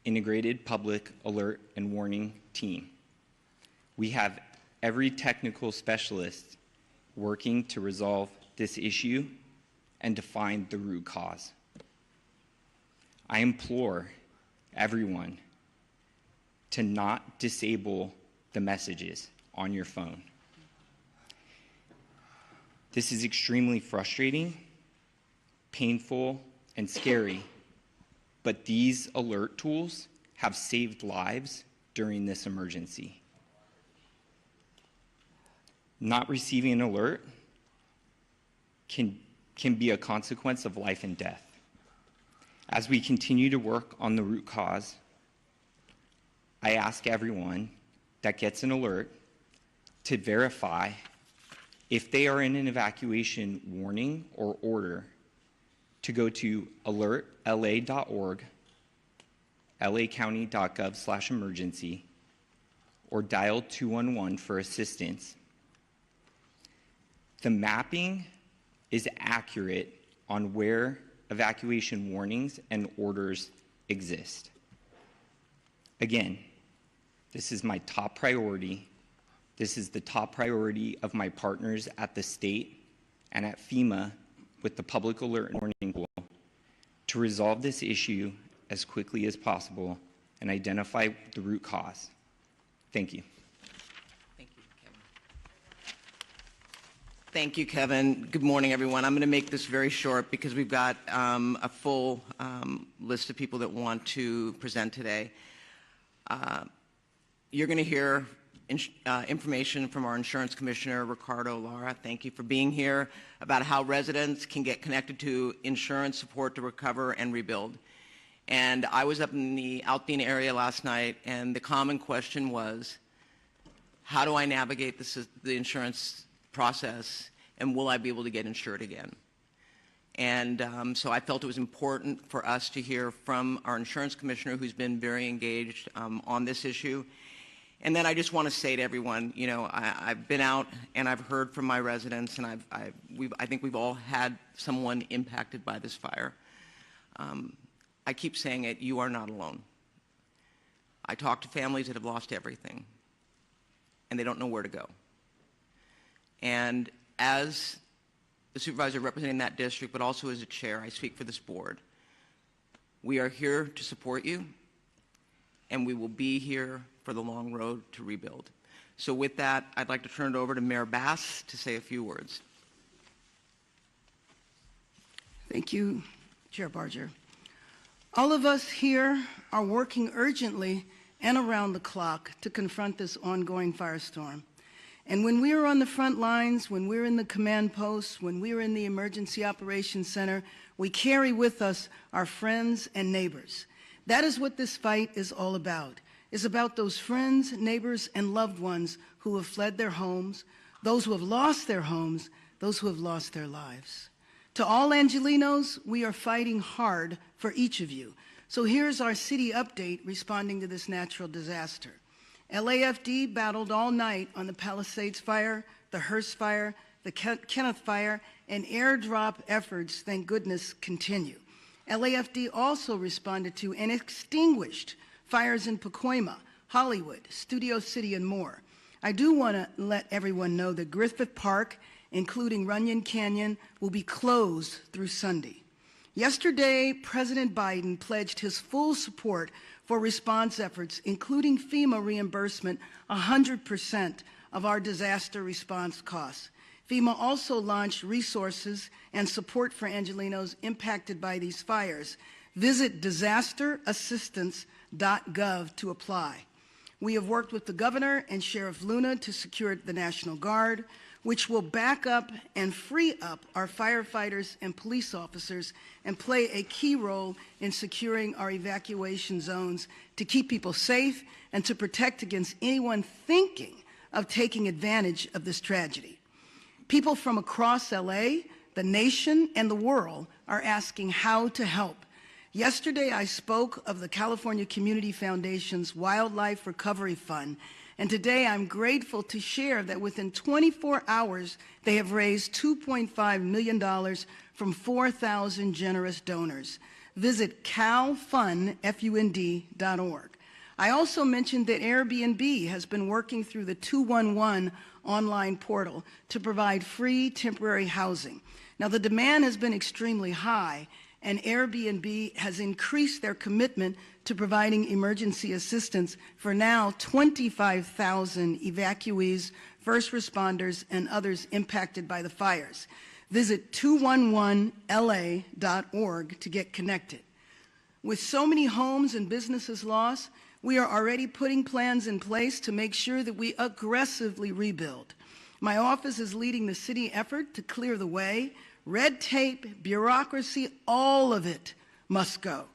integrated public alert and warning team. We have every technical specialist working to resolve this issue and to find the root cause. I implore everyone to not disable the messages on your phone. This is extremely frustrating, painful, and scary, but these alert tools have saved lives during this emergency. Not receiving an alert can be a consequence of life and death. As we continue to work on the root cause, I ask everyone that gets an alert to verify if they are in an evacuation warning or order to go to alertla.org, lacounty.gov/emergency, or dial 211 for assistance. The mapping is accurate on where evacuation warnings and orders exist. Again, this is my top priority. This is the top priority of my partners at the state and at FEMA with the Public Alert and Warning Tool to resolve this issue as quickly as possible and identify the root cause. Thank you. Thank you, Kevin. Thank you, Kevin. Good morning, everyone. I'm going to make this very short because we've got a full list of people that want to present today. You're going to hear information from our Insurance Commissioner, Ricardo Lara. Thank you for being here, about how residents can get connected to insurance support to recover and rebuild. And I was up in the Alpine area last night, and the common question was, how do I navigate the insurance process, and will I be able to get insured again? And so I felt it was important for us to hear from our Insurance Commissioner, who's been very engaged on this issue. And then I just want to say to everyone, you know, I've been out and I've heard from my residents, and I think we've all had someone impacted by this fire. I keep saying it, you are not alone. I talk to families that have lost everything, and they don't know where to go. And as the supervisor representing that district, but also as a chair, I speak for this board. We are here to support you, and we will be here for the long road to rebuild. So with that, I'd like to turn it over to Mayor Bass to say a few words. Thank you, Chair Barger. All of us here are working urgently and around the clock to confront this ongoing firestorm. And when we are on the front lines, when we're in the command posts, when we're in the Emergency Operations Center, we carry with us our friends and neighbors. That is what this fight is all about. It's about those friends, neighbors, and loved ones who have fled their homes, those who have lost their homes, those who have lost their lives. To all Angelenos, we are fighting hard for each of you. So here's our city update responding to this natural disaster. LAFD battled all night on the Palisades fire, the Hearst fire, the Kenneth fire, and airdrop efforts, thank goodness, continue. LAFD also responded to and extinguished fires in Pacoima, Hollywood, Studio City, and more. I do want to let everyone know that Griffith Park, including Runyon Canyon, will be closed through Sunday. Yesterday, President Biden pledged his full support for response efforts, including FEMA reimbursement 100% of our disaster response costs. FEMA also launched resources and support for Angelenos impacted by these fires. Visit disasterassistance.gov to apply. We have worked with the governor and Sheriff Luna to secure the National Guard, which will back up and free up our firefighters and police officers and play a key role in securing our evacuation zones to keep people safe and to protect against anyone thinking of taking advantage of this tragedy. People from across LA, the nation, and the world are asking how to help. Yesterday, I spoke of the California Community Foundation's Wildlife Recovery Fund, and today I'm grateful to share that within 24 hours, they have raised $2.5 million from 4,000 generous donors. visit calfund.org. I also mentioned that Airbnb has been working through the 211 online portal to provide free temporary housing. Now, the demand has been extremely high, and Airbnb has increased their commitment to providing emergency assistance for now 25,000 evacuees, first responders, and others impacted by the fires. Visit 211la.org to get connected. With so many homes and businesses lost, we are already putting plans in place to make sure that we aggressively rebuild. My office is leading the city effort to clear the way. Red tape, bureaucracy, all of it must go.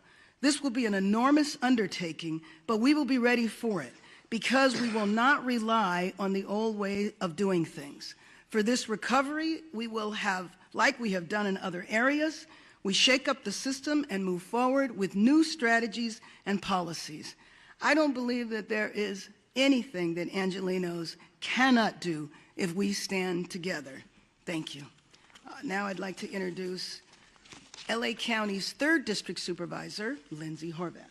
This will be an enormous undertaking, but we will be ready for it because we will not rely on the old way of doing things. For this recovery, we will have, like we have done in other areas, we shake up the system and move forward with new strategies and policies. I don't believe that there is anything that Angelenos cannot do if we stand together. Thank you. Now I'd like to introduce LA County's 3rd District Supervisor, Lindsay Horvath.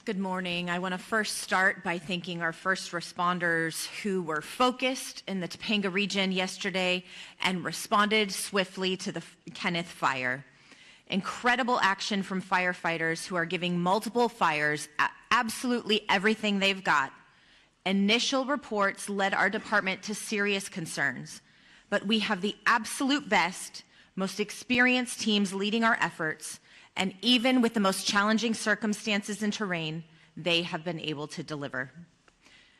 Good morning. I want to first start by thanking our first responders who were focused in the Topanga region yesterday and responded swiftly to the Kenneth fire. Incredible action from firefighters who are giving multiple fires absolutely everything they've got. Initial reports led our department to serious concerns, but we have the absolute best, most experienced teams leading our efforts, and even with the most challenging circumstances and terrain, they have been able to deliver.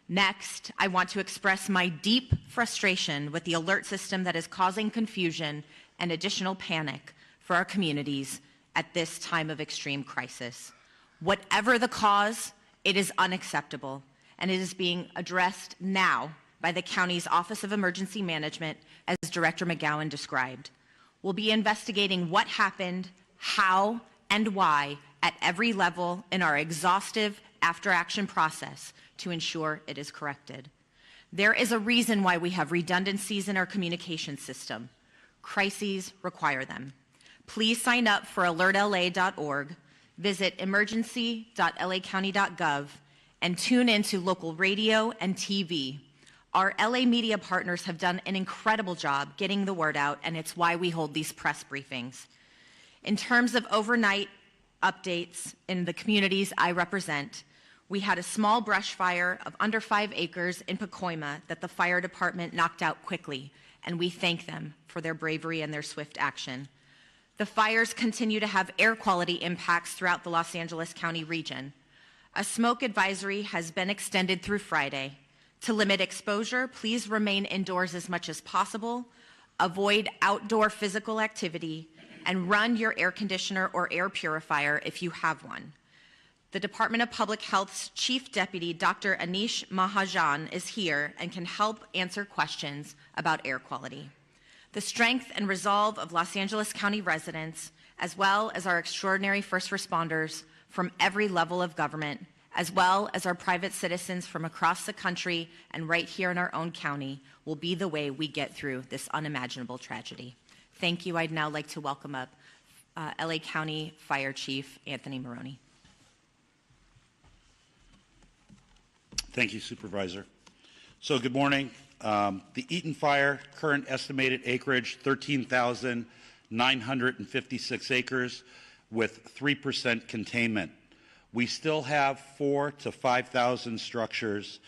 Next, I want to express my deep frustration with the alert system that is causing confusion and additional panic for our communities at this time of extreme crisis. Whatever the cause, it is unacceptable, and it is being addressed now by the county's Office of Emergency Management, as Director McGowan described. We'll be investigating what happened, how, and why at every level in our exhaustive after-action process to ensure it is corrected. There is a reason why we have redundancies in our communication system. Crises require them. Please sign up for alertla.org, visit emergency.lacounty.gov, and tune into local radio and TV. Our LA media partners have done an incredible job getting the word out, and it's why we hold these press briefings. In terms of overnight updates in the communities I represent, we had a small brush fire of under 5 acres in Pacoima that the fire department knocked out quickly, and we thank them for their bravery and their swift action. The fires continue to have air quality impacts throughout the Los Angeles County region. A smoke advisory has been extended through Friday. To limit exposure, please remain indoors as much as possible, avoid outdoor physical activity, and run your air conditioner or air purifier if you have one. The Department of Public Health's Chief Deputy, Dr. Anish Mahajan, is here and can help answer questions about air quality. The strength and resolve of Los Angeles County residents, as well as our extraordinary first responders from every level of government, as well as our private citizens from across the country and right here in our own county, will be the way we get through this unimaginable tragedy. Thank you. I'd now like to welcome up LA County Fire Chief Anthony Maroney. Thank you, Supervisor. So good morning. The Eaton Fire, current estimated acreage, 13,956 acres with 3% containment. We still have 4,000 to 5,000 structures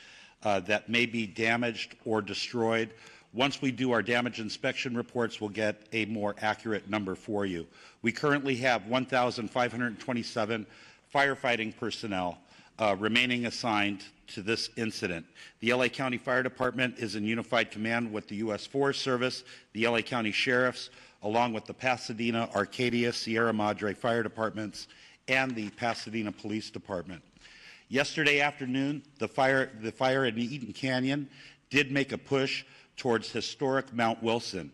that may be damaged or destroyed. Once we do our damage inspection reports, we'll get a more accurate number for you. We currently have 1,527 firefighting personnel remaining assigned to this incident. The LA County Fire Department is in unified command with the U.S. Forest Service, the LA County Sheriffs, along with the Pasadena, Arcadia, Sierra Madre Fire Departments, and the Pasadena Police Department. Yesterday afternoon, the fire in Eaton Canyon did make a push towards historic Mount Wilson.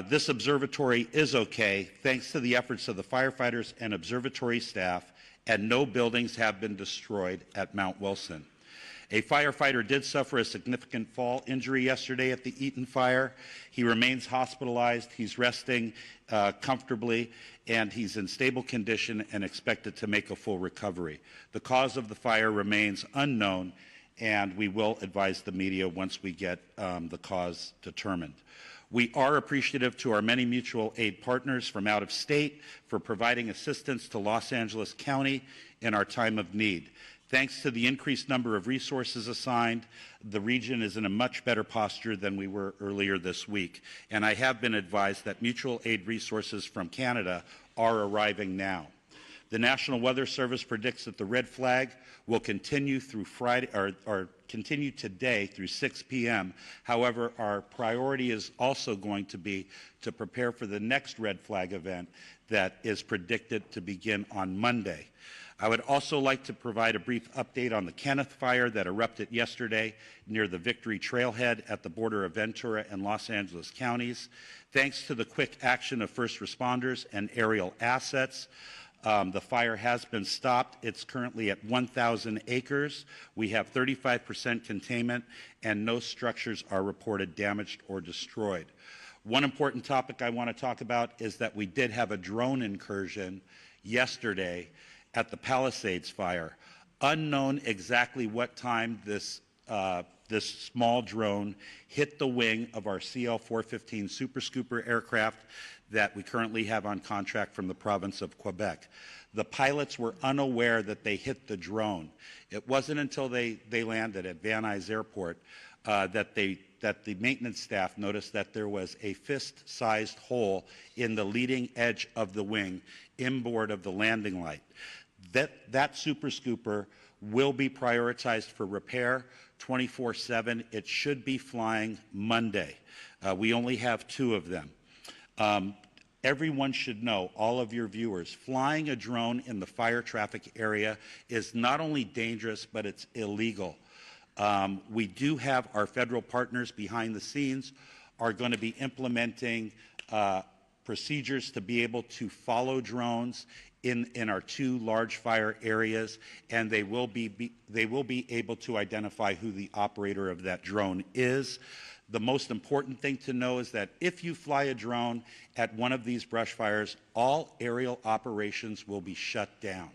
This observatory is okay thanks to the efforts of the firefighters and observatory staff, and no buildings have been destroyed at Mount Wilson. A firefighter did suffer a significant fall injury yesterday at the Eaton fire. He remains hospitalized. He's resting comfortably, and he's in stable condition and expected to make a full recovery. The cause of the fire remains unknown, and we will advise the media once we get the cause determined. We are appreciative to our many mutual aid partners from out of state for providing assistance to Los Angeles County in our time of need. Thanks to the increased number of resources assigned, the region is in a much better posture than we were earlier this week. And I have been advised that mutual aid resources from Canada are arriving now. The National Weather Service predicts that the red flag will continue through Friday, or continue today through 6 p.m. However, our priority is also going to be to prepare for the next red flag event that is predicted to begin on Monday. I would also like to provide a brief update on the Kenneth fire that erupted yesterday near the Victory Trailhead at the border of Ventura and Los Angeles counties. Thanks to the quick action of first responders and aerial assets, the fire has been stopped. It's currently at 1,000 acres. We have 35% containment, and no structures are reported damaged or destroyed. One important topic I want to talk about is that we did have a drone incursion yesterday at the Palisades fire. Unknown exactly what time this small drone hit the wing of our CL-415 Super Scooper aircraft that we currently have on contract from the province of Quebec. The pilots were unaware that they hit the drone. It wasn't until they landed at Van Nuys Airport that the maintenance staff noticed that there was a fist-sized hole in the leading edge of the wing inboard of the landing light. That Super Scooper will be prioritized for repair 24/7. It should be flying Monday. We only have 2 of them. Everyone should know, all of your viewers, flying a drone in the fire traffic area is not only dangerous, but it's illegal. We do have our federal partners behind the scenes are going to be implementing procedures to be able to follow drones in our 2 large fire areas, and they will be able to identify who the operator of that drone is. The most important thing to know is that if you fly a drone at one of these brush fires, all aerial operations will be shut down.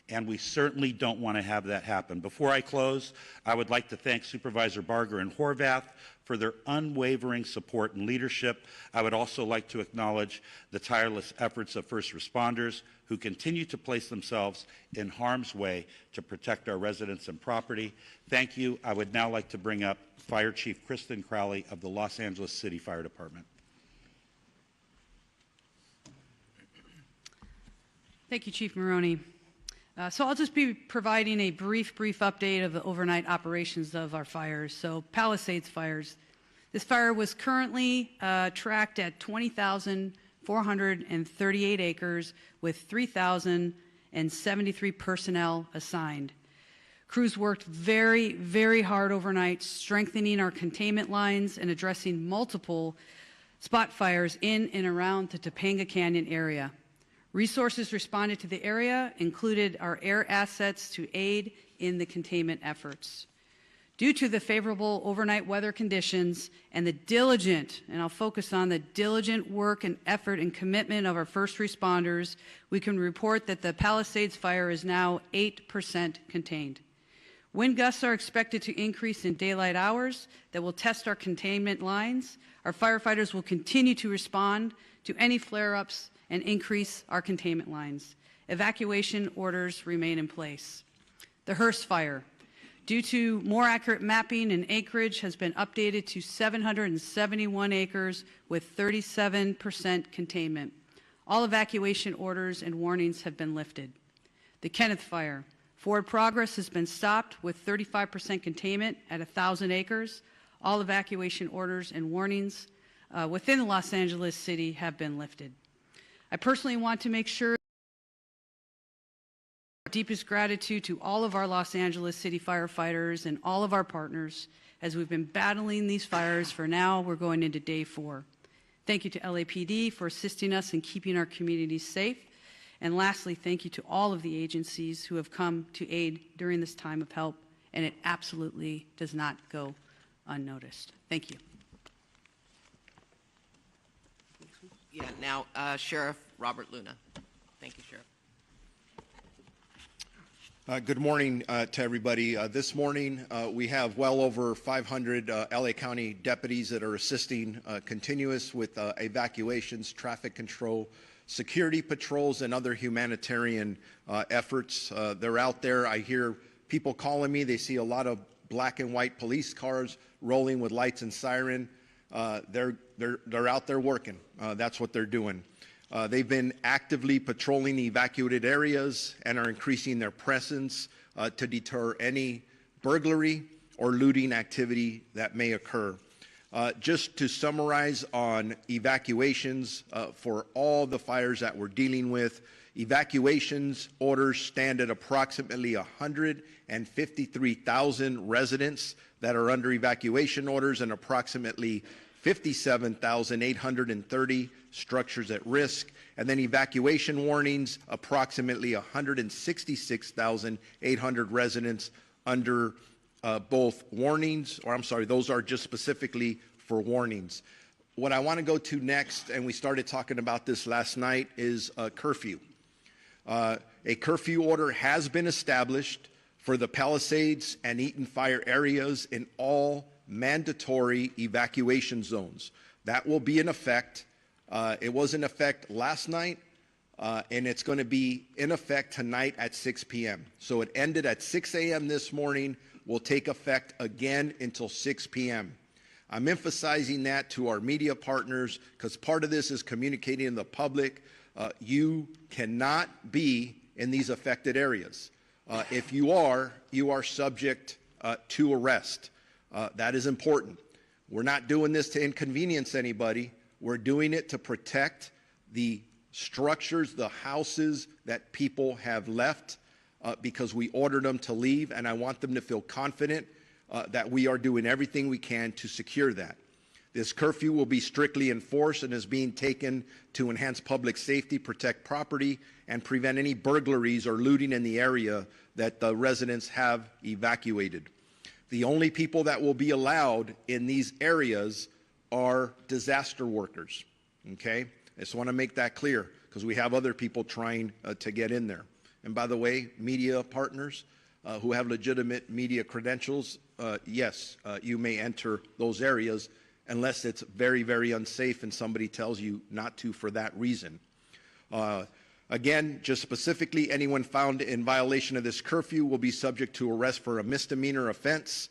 And we certainly don't want to have that happen. Before I close, I would like to thank Supervisor Barger and Horvath for their unwavering support and leadership. I would also like to acknowledge the tireless efforts of first responders who continue to place themselves in harm's way to protect our residents and property. Thank you. I would now like to bring up Fire Chief Kristen Crowley of the Los Angeles City Fire Department. Thank you, Chief Maroney. So I'll just be providing a brief update of the overnight operations of our fires. So Palisades fires. This fire was currently tracked at 20,438 acres with 3,073 personnel assigned. Crews worked very, very hard overnight, strengthening our containment lines and addressing multiple spot fires in and around the Topanga Canyon area. Resources responded to the area, included our air assets to aid in the containment efforts. Due to the favorable overnight weather conditions and the diligent, and I'll focus on the diligent work and effort and commitment of our first responders, we can report that the Palisades fire is now 8% contained. Wind gusts are expected to increase in daylight hours that will test our containment lines. Our firefighters will continue to respond to any flare-ups and increase our containment lines. Evacuation orders remain in place. The Hearst fire, due to more accurate mapping and acreage, has been updated to 771 acres with 37% containment. All evacuation orders and warnings have been lifted. The Kenneth fire, forward progress has been stopped with 35% containment at 1,000 acres. All evacuation orders and warnings within Los Angeles City have been lifted. I personally want to make sure deepest gratitude to all of our Los Angeles City firefighters and all of our partners as we've been battling these fires for now. We're going into day 4. Thank you to LAPD for assisting us in keeping our communities safe. And lastly, thank you to all of the agencies who have come to aid during this time of help and it absolutely does not go unnoticed. Thank you. Yeah, now Sheriff Robert Luna. Thank you, Sheriff. Good morning to everybody. This morning we have well over 500 LA County deputies that are assisting continuous with evacuations, traffic control, security patrols, and other humanitarian efforts. They're out there. I hear people calling me. They see a lot of black and white police cars rolling with lights and siren. They're out there working. That's what they're doing. They've been actively patrolling the evacuated areas and are increasing their presence to deter any burglary or looting activity that may occur. Just to summarize on evacuations for all the fires that we're dealing with, evacuations orders stand at approximately 153,000 residents that are under evacuation orders and approximately 57,830 structures at risk, and then evacuation warnings, approximately 166,800 residents under both warnings, or I'm sorry, those are just specifically for warnings. What I want to go to next, and we started talking about this last night, is a curfew. A curfew order has been established for the Palisades and Eaton fire areas in all mandatory evacuation zones. That will be in effect. It was in effect last night, and it's going to be in effect tonight at 6 p.m. So it ended at 6 a.m. this morning, will take effect again until 6 p.m. I'm emphasizing that to our media partners because part of this is communicating to the public. You cannot be in these affected areas. If you are subject to arrest. That is important. We're not doing this to inconvenience anybody. We're doing it to protect the structures, the houses that people have left because we ordered them to leave, and I want them to feel confident that we are doing everything we can to secure that. This curfew will be strictly enforced and is being taken to enhance public safety, protect property, and prevent any burglaries or looting in the area that the residents have evacuated. The only people that will be allowed in these areas are disaster workers, okay? I just want to make that clear because we have other people trying to get in there. And by the way, media partners who have legitimate media credentials, yes, you may enter those areas unless it's very, very unsafe and somebody tells you not to for that reason. Again, just specifically, anyone found in violation of this curfew will be subject to arrest for a misdemeanor offense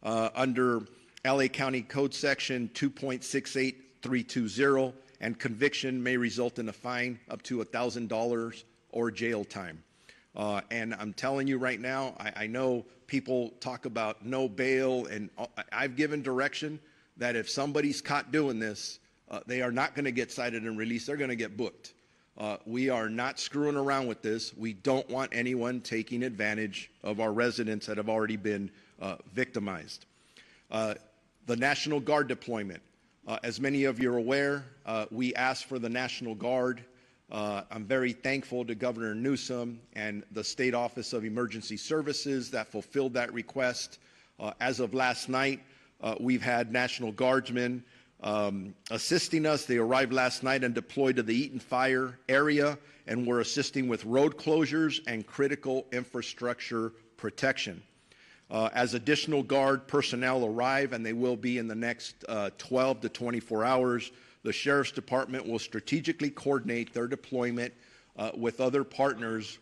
under LA County Code Section 2.68320, and conviction may result in a fine up to $1,000 or jail time. And I'm telling you right now, I know people talk about no bail, and I've given direction that if somebody's caught doing this, they are not going to get cited and released. They're going to get booked. We are not screwing around with this. We don't want anyone taking advantage of our residents that have already been victimized. The National Guard deployment. As many of you are aware, we asked for the National Guard. I'm very thankful to Governor Newsom and the State Office of Emergency Services that fulfilled that request. As of last night, we've had National Guardsmen assisting us. They arrived last night and deployed to the Eaton fire area, and were assisting with road closures and critical infrastructure protection. As additional Guard personnel arrive, and they will be in the next 12 to 24 hours, the Sheriff's Department will strategically coordinate their deployment with other partners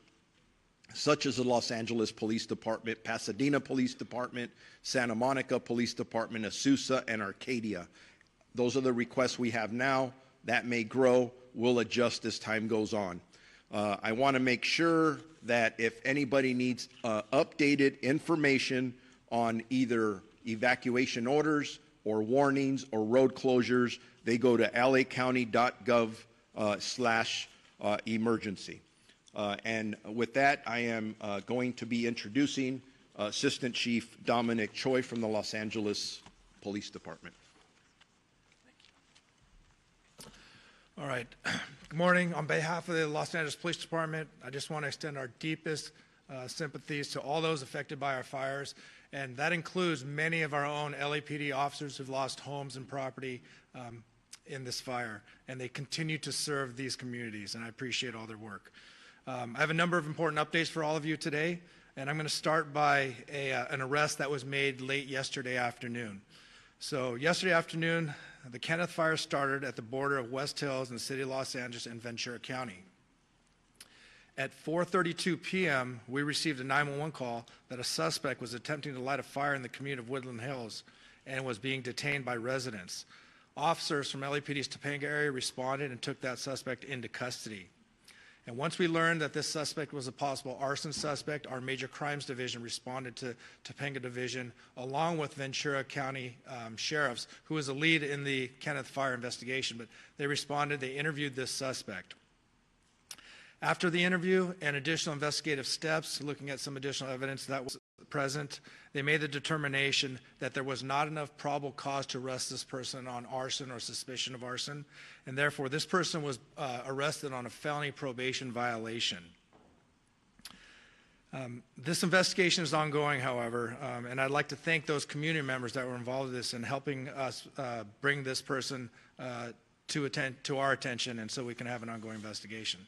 such as the Los Angeles Police Department, Pasadena Police Department, Santa Monica Police Department, Azusa, and Arcadia. Those are the requests we have now. That may grow. We'll adjust as time goes on. I want to make sure that if anybody needs updated information on either evacuation orders or warnings or road closures, they go to lacounty.gov/emergency. And with that, I am going to be introducing Assistant Chief Dominic Choi from the Los Angeles Police Department. All right. Good morning. On behalf of the Los Angeles Police Department, I just want to extend our deepest sympathies to all those affected by our fires, and that includes many of our own LAPD officers who've lost homes and property in this fire, and they continue to serve these communities, and I appreciate all their work. I have a number of important updates for all of you today, and I'm going to start by an arrest that was made late yesterday afternoon. So yesterday afternoon, the Kenneth Fire started at the border of West Hills in the city of Los Angeles and Ventura County. At 4:32 p.m., we received a 911 call that a suspect was attempting to light a fire in the community of Woodland Hills and was being detained by residents. Officers from LAPD's Topanga area responded and took that suspect into custody. And once we learned that this suspect was a possible arson suspect, our Major Crimes Division responded to Topanga Division along with Ventura County sheriffs, who was a lead in the Kenneth Fire investigation. But they responded, they interviewed this suspect. After the interview and additional investigative steps, looking at some additional evidence that was present, they made the determination that there was not enough probable cause to arrest this person on arson or suspicion of arson, and therefore this person was arrested on a felony probation violation. This investigation is ongoing, however, and I'd like to thank those community members that were involved in this and helping us bring this person to our attention, and so we can have an ongoing investigation.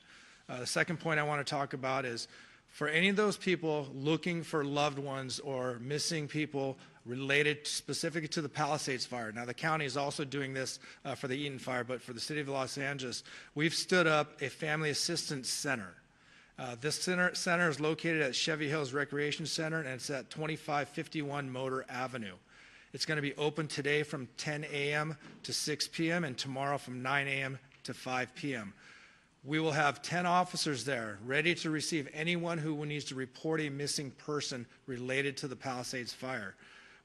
The second point I want to talk about is for any of those people looking for loved ones or missing people related specifically to the Palisades fire. Now, the county is also doing this for the Eaton fire, but for the city of Los Angeles, we've stood up a family assistance center. This center is located at Chevy Hills Recreation Center, and it's at 2551 Motor Avenue. It's going to be open today from 10 a.m. to 6 p.m. and tomorrow from 9 a.m. to 5 p.m. We will have 10 officers there ready to receive anyone who needs to report a missing person related to the Palisades fire.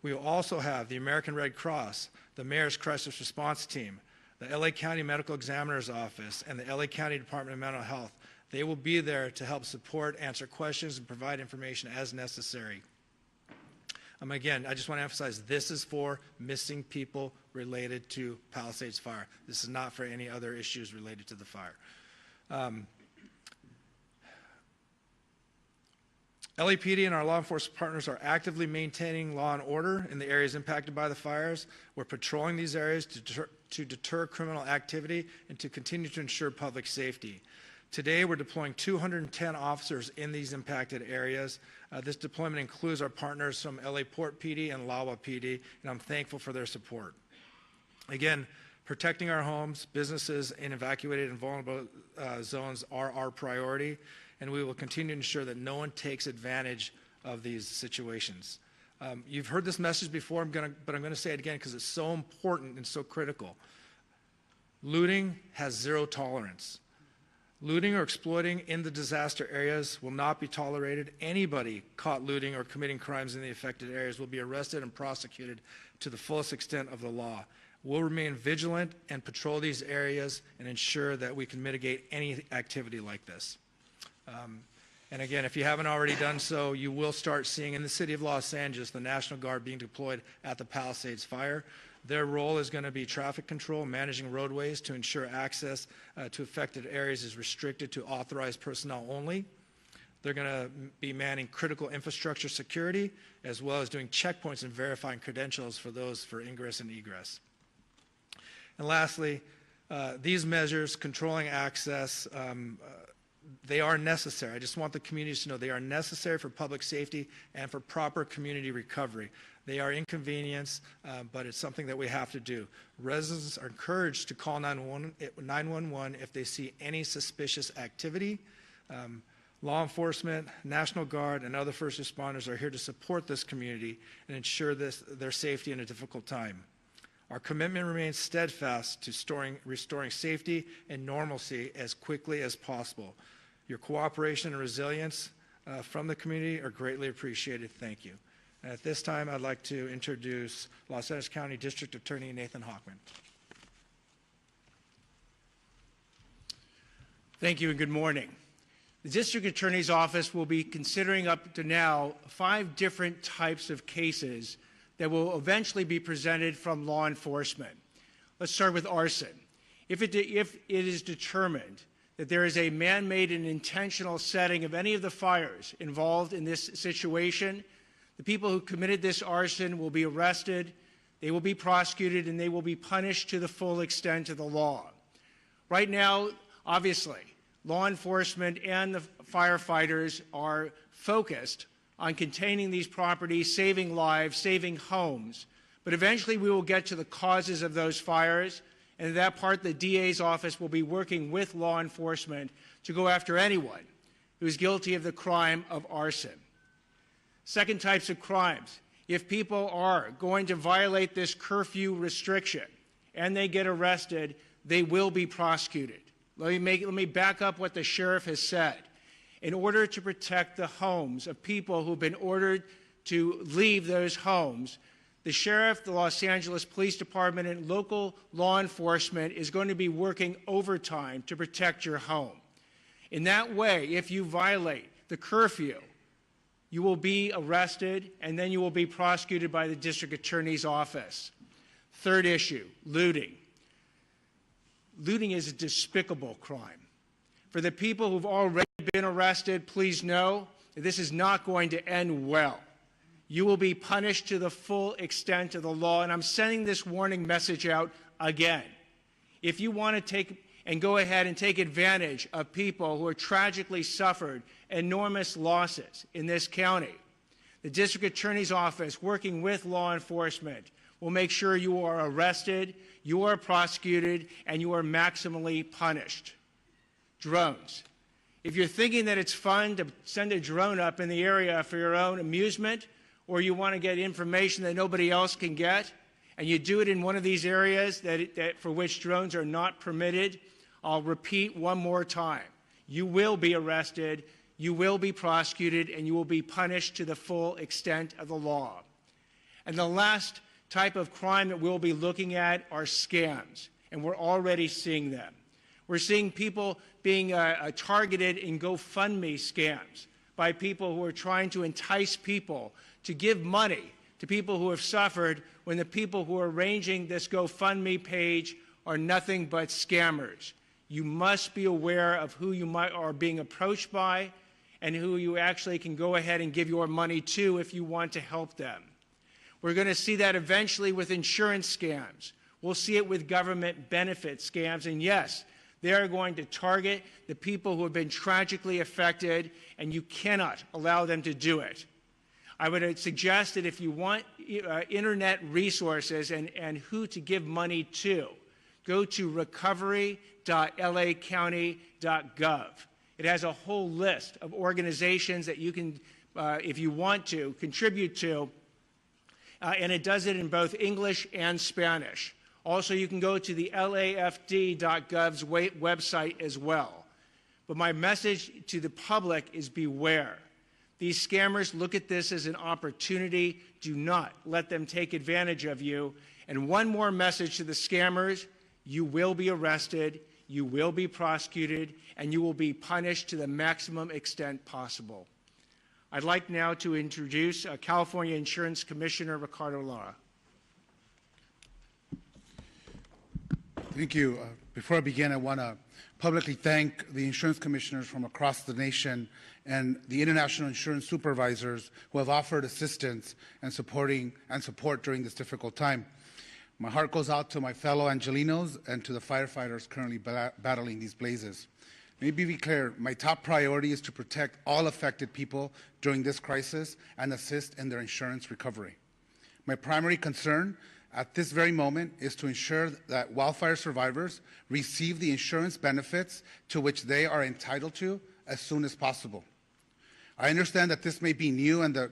We will also have the American Red Cross, the Mayor's Crisis Response Team, the LA County Medical Examiner's Office, and the LA County Department of Mental Health. They will be there to help support, answer questions, and provide information as necessary. Again, I just want to emphasize this is for missing people related to Palisades fire. This is not for any other issues related to the fire. LAPD and our law enforcement partners are actively maintaining law and order in the areas impacted by the fires. We're patrolling these areas to deter criminal activity and to continue to ensure public safety. Today, we're deploying 210 officers in these impacted areas. This deployment includes our partners from LA Port PD and LAWA PD, and I'm thankful for their support. Again, protecting our homes, businesses, and evacuated and vulnerable zones are our priority, and we will continue to ensure that no one takes advantage of these situations. You've heard this message before, but I'm going to say it again because it's so important and so critical. Looting has zero tolerance. Looting or exploiting in the disaster areas will not be tolerated. Anybody caught looting or committing crimes in the affected areas will be arrested and prosecuted to the fullest extent of the law. We'll remain vigilant and patrol these areas and ensure that we can mitigate any activity like this. And again, if you haven't already done so, you will start seeing in the city of Los Angeles the National Guard being deployed at the Palisades fire. Their role is going to be traffic control, managing roadways to ensure access to affected areas is restricted to authorized personnel only. They're going to be manning critical infrastructure security, as well as doing checkpoints and verifying credentials for those for ingress and egress. And lastly, these measures, controlling access, they are necessary. I just want the communities to know they are necessary for public safety and for proper community recovery. They are inconvenience, but it's something that we have to do. Residents are encouraged to call 911 if they see any suspicious activity. Law enforcement, National Guard, and other first responders are here to support this community and ensure their safety in a difficult time. Our commitment remains steadfast to restoring safety and normalcy as quickly as possible. Your cooperation and resilience from the community are greatly appreciated. Thank you. And at this time, I'd like to introduce Los Angeles County District Attorney Nathan Hochman. Thank you and good morning. The District Attorney's Office will be considering up to now 5 different types of cases that will eventually be presented from law enforcement. Let's start with arson. If it is determined that there is a man-made and intentional setting of any of the fires involved in this situation, the people who committed this arson will be arrested, they will be prosecuted, and they will be punished to the full extent of the law. Right now, obviously, law enforcement and the firefighters are focused on containing these properties, saving lives, saving homes. But eventually we will get to the causes of those fires, and in that part the DA's office will be working with law enforcement to go after anyone who is guilty of the crime of arson. Second types of crimes. If people are going to violate this curfew restriction and they get arrested, they will be prosecuted. Let me back up what the sheriff has said. In order to protect the homes of people who've been ordered to leave those homes, the sheriff, the Los Angeles Police Department, and local law enforcement is going to be working overtime to protect your home. In that way, if you violate the curfew, you will be arrested and then you will be prosecuted by the district attorney's office. Third issue, looting. Looting is a despicable crime. For the people who've already been arrested, please know that this is not going to end well. You will be punished to the full extent of the law, and I'm sending this warning message out again. If you want to take and go ahead and take advantage of people who have tragically suffered enormous losses in this county, the district attorney's office, working with law enforcement, will make sure you are arrested, you are prosecuted, and you are maximally punished. Drones. If you're thinking that it's fun to send a drone up in the area for your own amusement, or you want to get information that nobody else can get, and you do it in one of these areas for which drones are not permitted, I'll repeat one more time. You will be arrested, you will be prosecuted, and you will be punished to the full extent of the law. And the last type of crime that we'll be looking at are scams, and we're already seeing them. We're seeing people being targeted in GoFundMe scams by people who are trying to entice people to give money to people who have suffered, when the people who are arranging this GoFundMe page are nothing but scammers. You must be aware of who you are being approached by and who you actually can go ahead and give your money to if you want to help them. We're going to see that eventually with insurance scams. We'll see it with government benefit scams, and yes, they are going to target the people who have been tragically affected, and you cannot allow them to do it. I would suggest that if you want internet resources and who to give money to, go to recovery.lacounty.gov. It has a whole list of organizations that you can, if you want to, contribute to, and it does it in both English and Spanish. Also, you can go to the LAFD.gov's website as well. But my message to the public is beware. These scammers look at this as an opportunity. Do not let them take advantage of you. And one more message to the scammers: you will be arrested, you will be prosecuted, and you will be punished to the maximum extent possible. I'd like now to introduce California Insurance Commissioner Ricardo Lara. Thank you. Before I begin, I want to publicly thank the insurance commissioners from across the nation and the international insurance supervisors who have offered assistance and support during this difficult time. My heart goes out to my fellow Angelinos and to the firefighters currently battling these blazes. Let me be clear, my top priority is to protect all affected people during this crisis and assist in their insurance recovery. My primary concern at this very moment is to ensure that wildfire survivors receive the insurance benefits to which they are entitled to as soon as possible. I understand that this may be new and the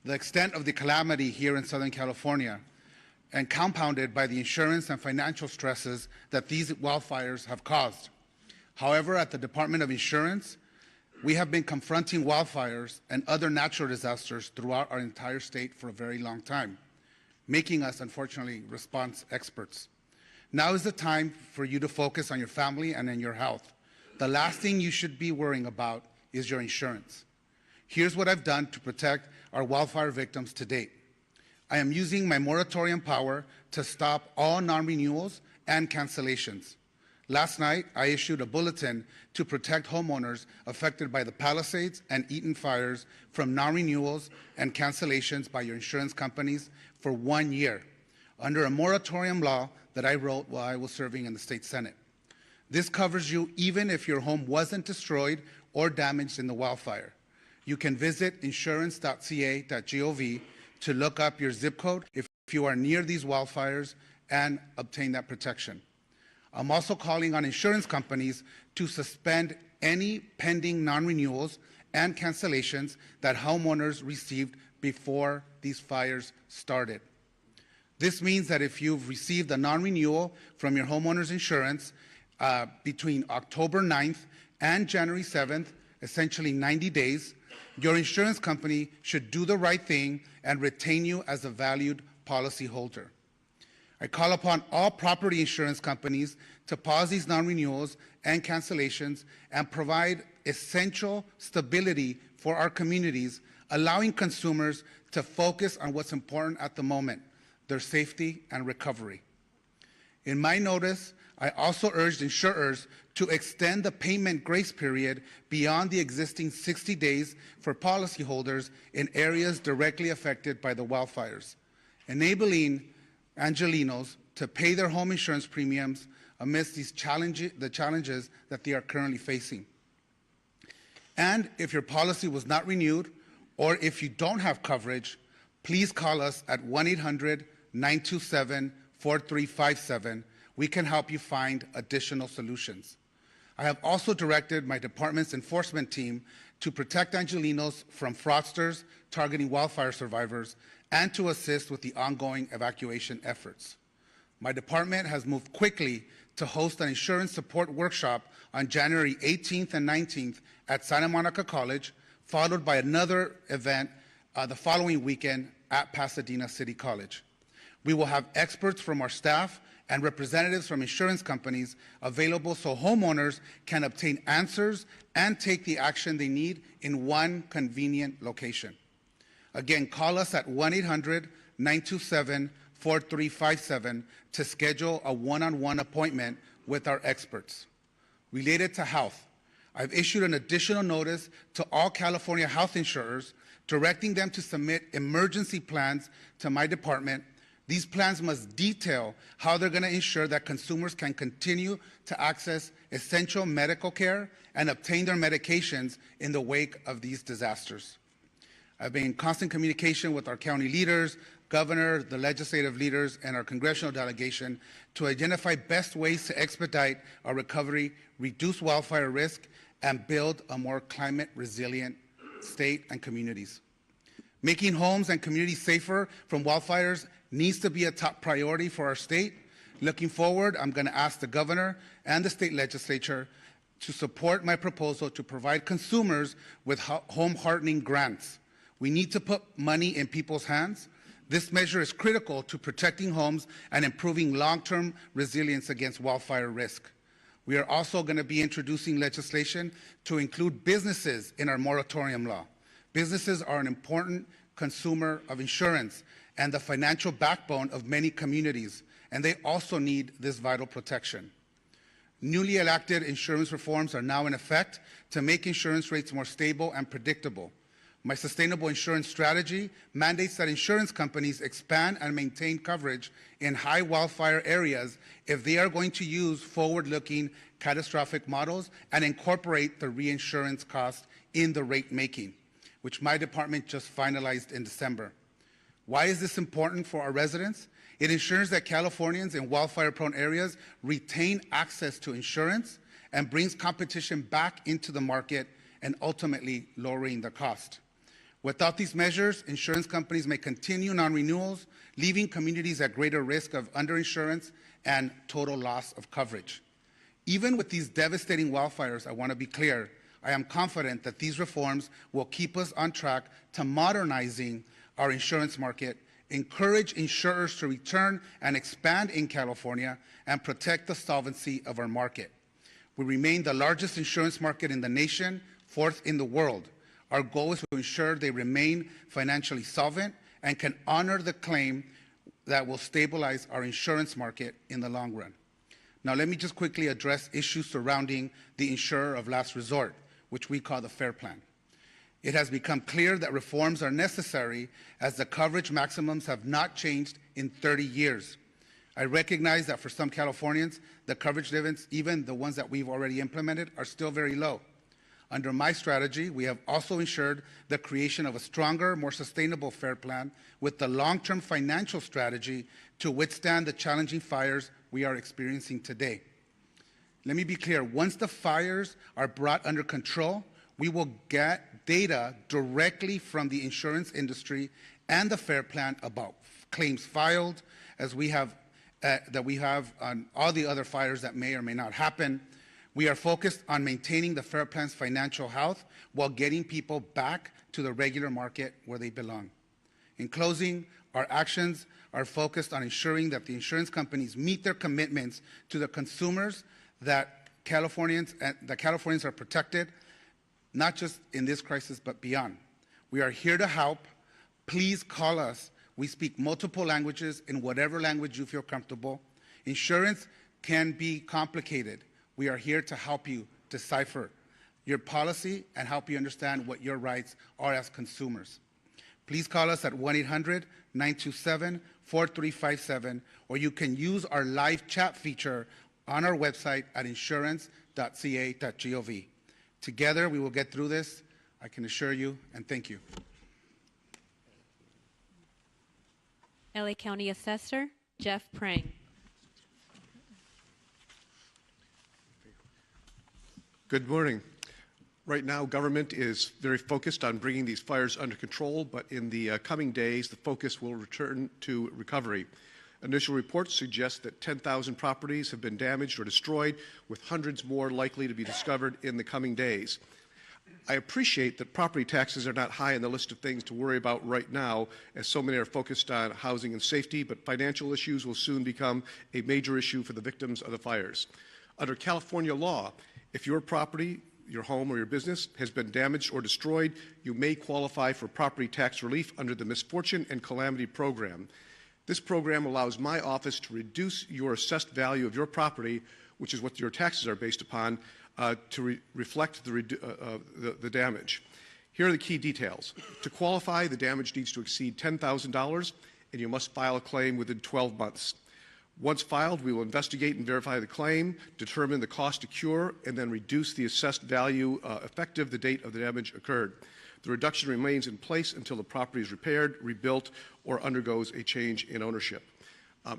extent of the calamity here in Southern California, and compounded by the insurance and financial stresses that these wildfires have caused. However, at the Department of Insurance, we have been confronting wildfires and other natural disasters throughout our entire state for a very long time, making us, unfortunately, response experts. Now is the time for you to focus on your family and on your health. The last thing you should be worrying about is your insurance. Here's what I've done to protect our wildfire victims to date. I am using my moratorium power to stop all non-renewals and cancellations. Last night, I issued a bulletin to protect homeowners affected by the Palisades and Eaton fires from non-renewals and cancellations by your insurance companies for 1 year, under a moratorium law that I wrote while I was serving in the state Senate. This covers you even if your home wasn't destroyed or damaged in the wildfire. You can visit insurance.ca.gov to look up your zip code if you are near these wildfires and obtain that protection. I'm also calling on insurance companies to suspend any pending non-renewals and cancellations that homeowners received before these fires started. This means that if you've received a non-renewal from your homeowner's insurance between October 9th and January 7th, essentially 90 days, your insurance company should do the right thing and retain you as a valued policyholder. I call upon all property insurance companies to pause these non-renewals and cancellations and provide essential stability for our communities, allowing consumers to focus on what's important at the moment, their safety and recovery. In my notice, I also urged insurers to extend the payment grace period beyond the existing 60 days for policyholders in areas directly affected by the wildfires, enabling Angelenos to pay their home insurance premiums amidst the challenges that they are currently facing. And if your policy was not renewed, or if you don't have coverage, please call us at 1-800-927-4357. We can help you find additional solutions. I have also directed my department's enforcement team to protect Angelenos from fraudsters targeting wildfire survivors and to assist with the ongoing evacuation efforts. My department has moved quickly to host an insurance support workshop on January 18th and 19th at Santa Monica College, followed by another event the following weekend at Pasadena City College. We will have experts from our staff and representatives from insurance companies available so homeowners can obtain answers and take the action they need in one convenient location. Again, call us at 1-800-927-4357 to schedule a one-on-one appointment with our experts. Related to health, I've issued an additional notice to all California health insurers directing them to submit emergency plans to my department. These plans must detail how they're going to ensure that consumers can continue to access essential medical care and obtain their medications in the wake of these disasters. I've been in constant communication with our county leaders, governor, the legislative leaders, and our congressional delegation to identify best ways to expedite our recovery, reduce wildfire risk, and build a more climate resilient state and communities. Making homes and communities safer from wildfires needs to be a top priority for our state. Looking forward, I'm going to ask the governor and the state legislature to support my proposal to provide consumers with home hardening grants. We need to put money in people's hands. This measure is critical to protecting homes and improving long-term resilience against wildfire risk. We are also going to be introducing legislation to include businesses in our moratorium law. Businesses are an important consumer of insurance and the financial backbone of many communities, and they also need this vital protection. Newly enacted insurance reforms are now in effect to make insurance rates more stable and predictable. My sustainable insurance strategy mandates that insurance companies expand and maintain coverage in high wildfire areas if they are going to use forward-looking catastrophic models and incorporate the reinsurance cost in the rate making, which my department just finalized in December. Why is this important for our residents? It ensures that Californians in wildfire-prone areas retain access to insurance and brings competition back into the market and ultimately lowering the cost. Without these measures, insurance companies may continue non-renewals, leaving communities at greater risk of underinsurance and total loss of coverage. Even with these devastating wildfires, I want to be clear, I am confident that these reforms will keep us on track to modernizing our insurance market, encourage insurers to return and expand in California, and protect the solvency of our market. We remain the largest insurance market in the nation, fourth in the world. Our goal is to ensure they remain financially solvent and can honor the claim that will stabilize our insurance market in the long run. Now, let me just quickly address issues surrounding the insurer of last resort, which we call the FAIR Plan. It has become clear that reforms are necessary as the coverage maximums have not changed in 30 years. I recognize that for some Californians, the coverage limits, even the ones that we've already implemented, are still very low. Under my strategy, we have also ensured the creation of a stronger, more sustainable FAIR Plan with the long-term financial strategy to withstand the challenging fires we are experiencing today. Let me be clear, once the fires are brought under control, we will get data directly from the insurance industry and the FAIR Plan about claims filed, as we have that we have on all the other fires that may or may not happen. We are focused on maintaining the FAIR Plan's financial health while getting people back to the regular market where they belong. In closing, our actions are focused on ensuring that the insurance companies meet their commitments to the consumers, that Californians are protected, not just in this crisis, but beyond. We are here to help. Please call us. We speak multiple languages in whatever language you feel comfortable. Insurance can be complicated. We are here to help you decipher your policy and help you understand what your rights are as consumers. Please call us at 1-800-927-4357, or you can use our live chat feature on our website at insurance.ca.gov. Together, we will get through this, I can assure you, and thank you. LA County Assessor Jeff Prang. Good morning. Right now, government is very focused on bringing these fires under control, but in the coming days, the focus will return to recovery. Initial reports suggest that 10,000 properties have been damaged or destroyed, with hundreds more likely to be discovered in the coming days. I appreciate that property taxes are not high on the list of things to worry about right now, as so many are focused on housing and safety, but financial issues will soon become a major issue for the victims of the fires. Under California law, if your property, your home or your business has been damaged or destroyed, you may qualify for property tax relief under the Misfortune and Calamity Program. This program allows my office to reduce your assessed value of your property, which is what your taxes are based upon, to reflect the damage. Here are the key details. To qualify, the damage needs to exceed $10,000, and you must file a claim within 12 months. Once filed, we will investigate and verify the claim, determine the cost to cure, and then reduce the assessed value effective the date of the damage occurred. The reduction remains in place until the property is repaired, rebuilt, or undergoes a change in ownership.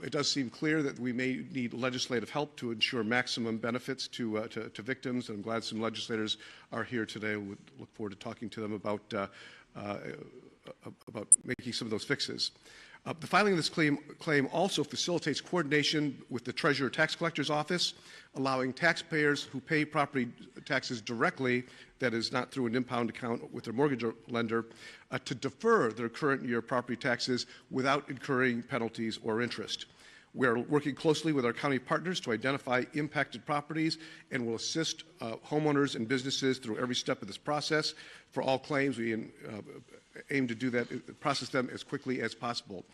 It does seem clear that we may need legislative help to ensure maximum benefits to victims, and I'm glad some legislators are here today. We look forward to talking to them about making some of those fixes. The filing of this claim also facilitates coordination with the Treasurer Tax Collector's Office, allowing taxpayers who pay property taxes directly, that is not through an impound account with their mortgage lender, to defer their current year property taxes without incurring penalties or interest. We are working closely with our county partners to identify impacted properties and will assist homeowners and businesses through every step of this process. For all claims, we aim to do that, process them as quickly as possible.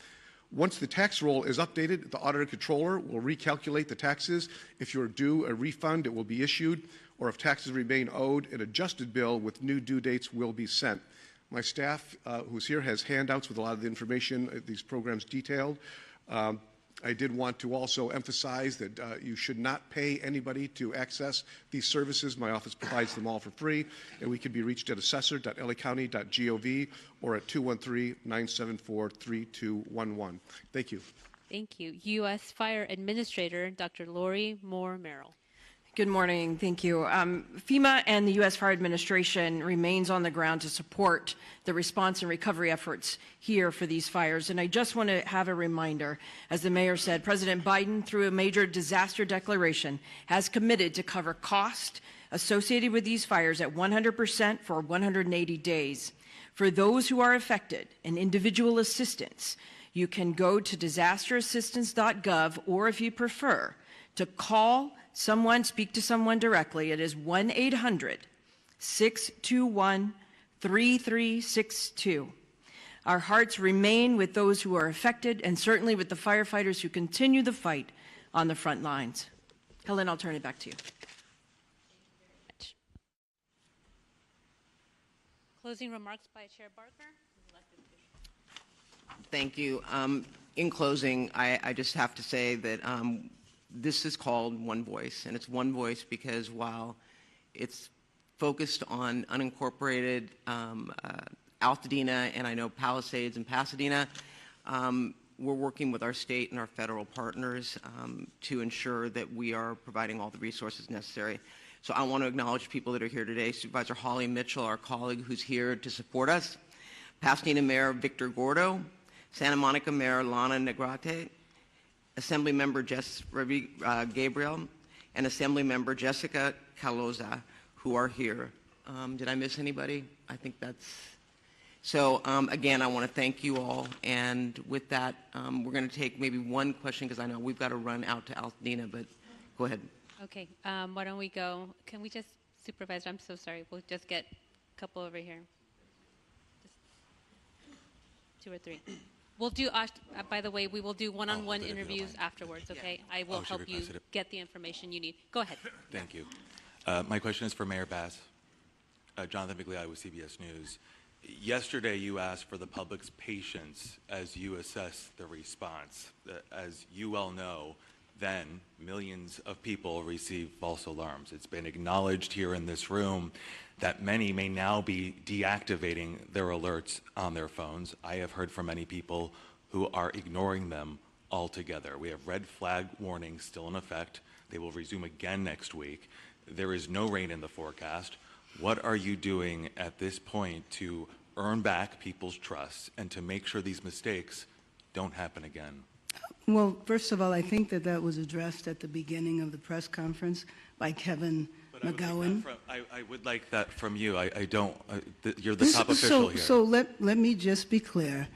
Once the tax roll is updated, the auditor controller will recalculate the taxes. If you're due a refund, it will be issued, or if taxes remain owed, an adjusted bill with new due dates will be sent. My staff, who's here, has handouts with a lot of the information these programs detailed. I did want to also emphasize that you should not pay anybody to access these services. My office provides them all for free, and we can be reached at assessor.lacounty.gov or at 213-974-3211. Thank you. Thank you. U.S. Fire Administrator Dr. Lori Moore Merrill. Good morning. Thank you. FEMA and the U.S. Fire Administration remains on the ground to support the response and recovery efforts here for these fires. And I just want to have a reminder, as the mayor said, President Biden, through a major disaster declaration, has committed to cover cost associated with these fires at 100% for 180 days. For those who are affected and individual assistance, you can go to disasterassistance.gov, or if you prefer, to call someone, speak to someone directly. It is 1-800-621-3362. Our hearts remain with those who are affected, and certainly with the firefighters who continue the fight on the front lines. Helen, I'll turn it back to you. Closing remarks by Chair Barker. Thank you. In closing, I just have to say that this is called One Voice, and it's One Voice because while it's focused on unincorporated Altadena and I know Palisades and Pasadena, we're working with our state and our federal partners to ensure that we are providing all the resources necessary. So I want to acknowledge people that are here today. Supervisor Holly Mitchell, our colleague who's here to support us. Pasadena Mayor Victor Gordo. Santa Monica Mayor Lana Negrete. Assemblymember Jess Gabriel. And Assemblymember Jessica Caloza, who are here. Did I miss anybody? I think that's... So again, I want to thank you all. And with that, we're going to take maybe one question because I know we've got to run out to Altadena, but go ahead. Okay, why don't we go? Can we just, Supervisor, I'm so sorry. We'll just get a couple over here. Just 2 or 3. We'll do, by the way, we will do one-on-one interviews afterwards, okay? I will help you get the information you need. Go ahead. Thank you. My question is for Mayor Bass. Jonathan Migliotti with CBS News. Yesterday, you asked for the public's patience as you assess the response. As you well know, then millions of people receive false alarms. It's been acknowledged here in this room that many may now be deactivating their alerts on their phones. I have heard from many people who are ignoring them altogether. We have red flag warnings still in effect. They will resume again next week. There is no rain in the forecast. What are you doing at this point to earn back people's trust and to make sure these mistakes don't happen again? Well, first of all, I think that was addressed at the beginning of the press conference by Kevin McGowan. I would like that from you. I don't, you're the top official here. So let me just be clear.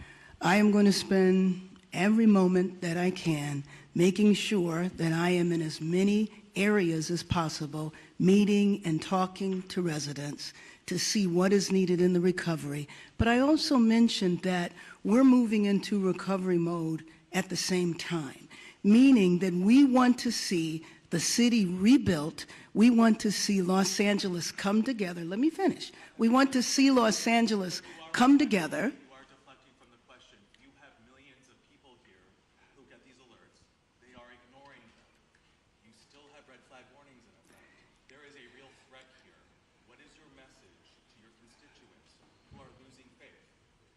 I am going to spend every moment that I can making sure that I am in as many areas as possible, meeting and talking to residents to see what is needed in the recovery. But I also mentioned that we're moving into recovery mode at the same time, meaning that we want to see the city rebuilt. We want to see Los Angeles come together. Let me finish. We want to see Los Angeles come together. You are deflecting from the question. You have millions of people here who get these alerts. They are ignoring them. You still have red flag warnings in effect. There is a real threat here. What is your message to your constituents who are losing faith?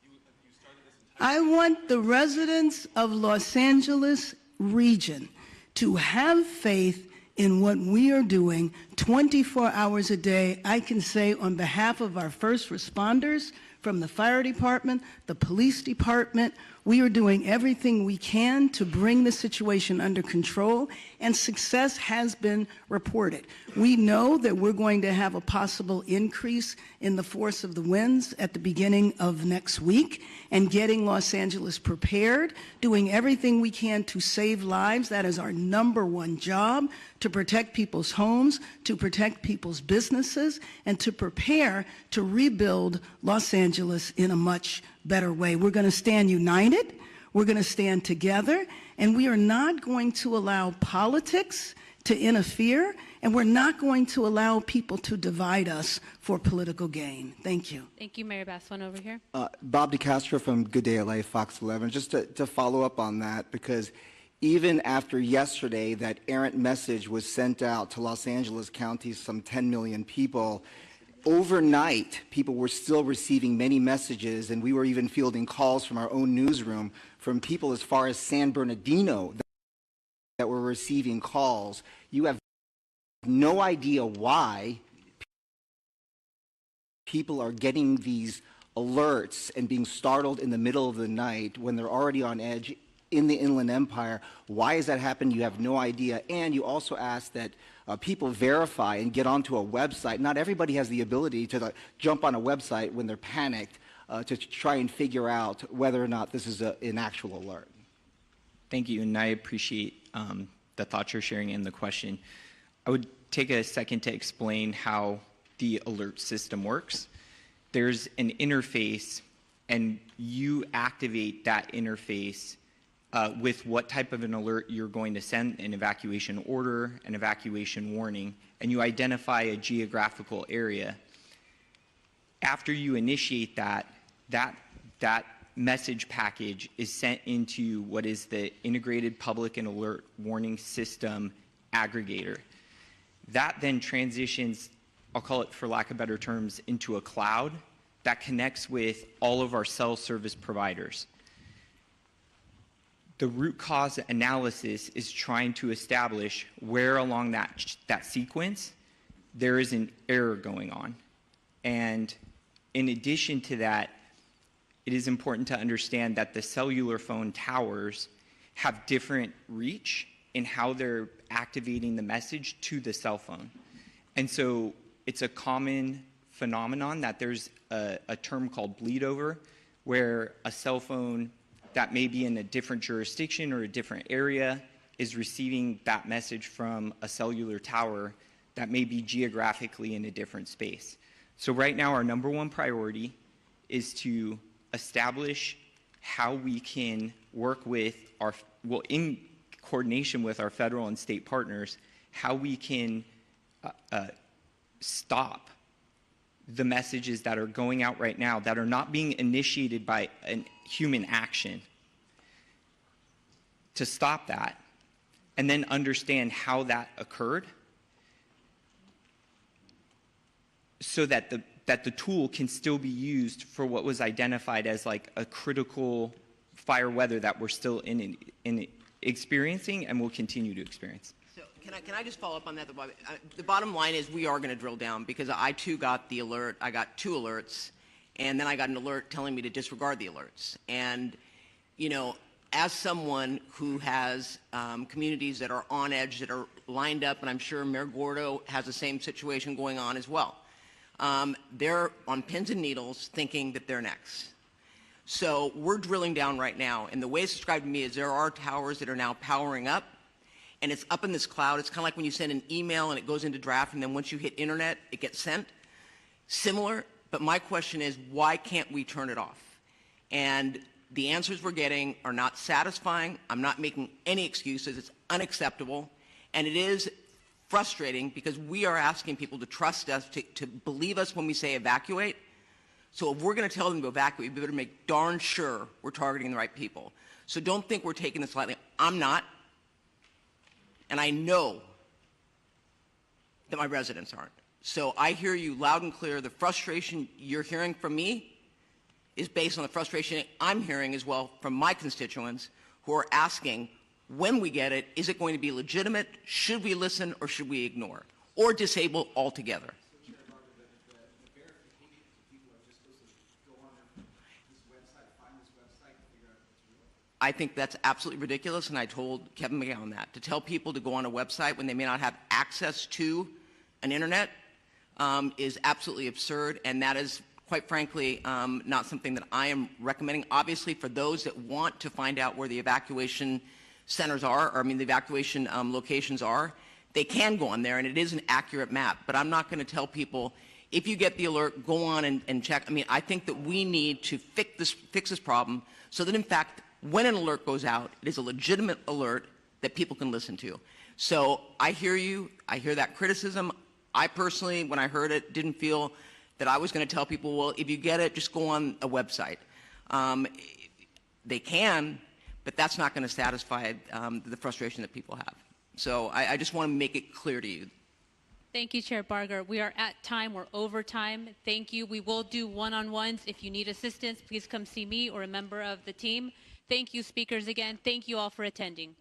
You started this entire... I want the residents of Los Angeles region to have faith in what we are doing 24 hours a day. I can say on behalf of our first responders from the fire department, the police department, we are doing everything we can to bring the situation under control, and success has been reported. We know that we're going to have a possible increase in the force of the winds at the beginning of next week, and getting Los Angeles prepared, doing everything we can to save lives. That is our #1 job, to protect people's homes, to protect people's businesses, and to prepare to rebuild Los Angeles in a much better way. We're going to stand united, we're going to stand together, and we are not going to allow politics to interfere, and we're not going to allow people to divide us for political gain. Thank you. Thank you, Mayor Bass. One over here. Bob DeCastro from Good Day LA, Fox 11. Just to follow up on that, because even after yesterday that errant message was sent out to Los Angeles County, some 10 million people, overnight, people were still receiving many messages, and we were even fielding calls from our own newsroom from people as far as San Bernardino that were receiving calls. You have no idea why people are getting these alerts and being startled in the middle of the night when they're already on edge in the Inland Empire. Why has that happened? You have no idea. And you also asked that people verify and get onto a website. Not everybody has the ability to jump on a website when they're panicked to try and figure out whether or not this is an actual alert. Thank you, and I appreciate the thoughts you're sharing and the question. I would take a second to explain how the alert system works. There's an interface, and you activate that interface with what type of an alert you're going to send, an evacuation order, an evacuation warning, and you identify a geographical area. After you initiate that message package is sent into what is the Integrated Public and Alert Warning System aggregator. That then transitions, I'll call it for lack of better terms, into a cloud that connects with all of our cell service providers. The root cause analysis is trying to establish where along that sequence there is an error going on. And in addition to that, it is important to understand that the cellular phone towers have different reach in how they're activating the message to the cell phone. And so it's a common phenomenon that there's a term called bleed over, where a cell phone that may be in a different jurisdiction or a different area is receiving that message from a cellular tower that may be geographically in a different space. So right now, our number one priority is to establish how we can work with in coordination with our federal and state partners, how we can stop the messages that are going out right now that are not being initiated by a human action, to stop that, and then understand how that occurred so that the tool can still be used for what was identified as like a critical fire weather that we're still in experiencing and will continue to experience. So can I just follow up on that? The bottom line is we are going to drill down, because I too got the alert. I got 2 alerts, and then I got an alert telling me to disregard the alerts. And, you know, as someone who has communities that are on edge, that are lined up, and I'm sure Mayor Gordo has the same situation going on as well. They're on pins and needles thinking that they're next. So we're drilling down right now, and the way it's described to me is there are towers that are now powering up, and it's up in this cloud. It's kind of like when you send an email and it goes into draft, and then once you hit internet, it gets sent. Similar, but my question is, why can't we turn it off? And the answers we're getting are not satisfying. I'm not making any excuses. It's unacceptable, and it is frustrating because we are asking people to trust us, to believe us when we say evacuate. So if we're going to tell them to evacuate, we better make darn sure we're targeting the right people. So don't think we're taking this lightly. I'm not. And I know that my residents aren't. So I hear you loud and clear. The frustration you're hearing from me is based on the frustration I'm hearing as well from my constituents who are asking, when we get it, is it going to be legitimate? Should we listen or should we ignore? Or disable altogether? I think that's absolutely ridiculous, and I told Kevin McGowan that. To tell people to go on a website when they may not have access to an internet is absolutely absurd, and that is, quite frankly, not something that I am recommending. Obviously, for those that want to find out where the evacuation centers are, or I mean the evacuation locations are, they can go on there, and it is an accurate map. But I'm not going to tell people, if you get the alert, go on and check. I mean, I think that we need to fix this problem so that, in fact, when an alert goes out, it is a legitimate alert that people can listen to. So I hear you. I hear that criticism. I personally, when I heard it, didn't feel that I was going to tell people, well, if you get it, just go on a website. They can, but that's not going to satisfy the frustration that people have. So I just want to make it clear to you. Thank you, Chair Barger. We are at time. We're over time. Thank you. We will do one-on-ones. If you need assistance, please come see me or a member of the team. Thank you, speakers, again. Thank you all for attending.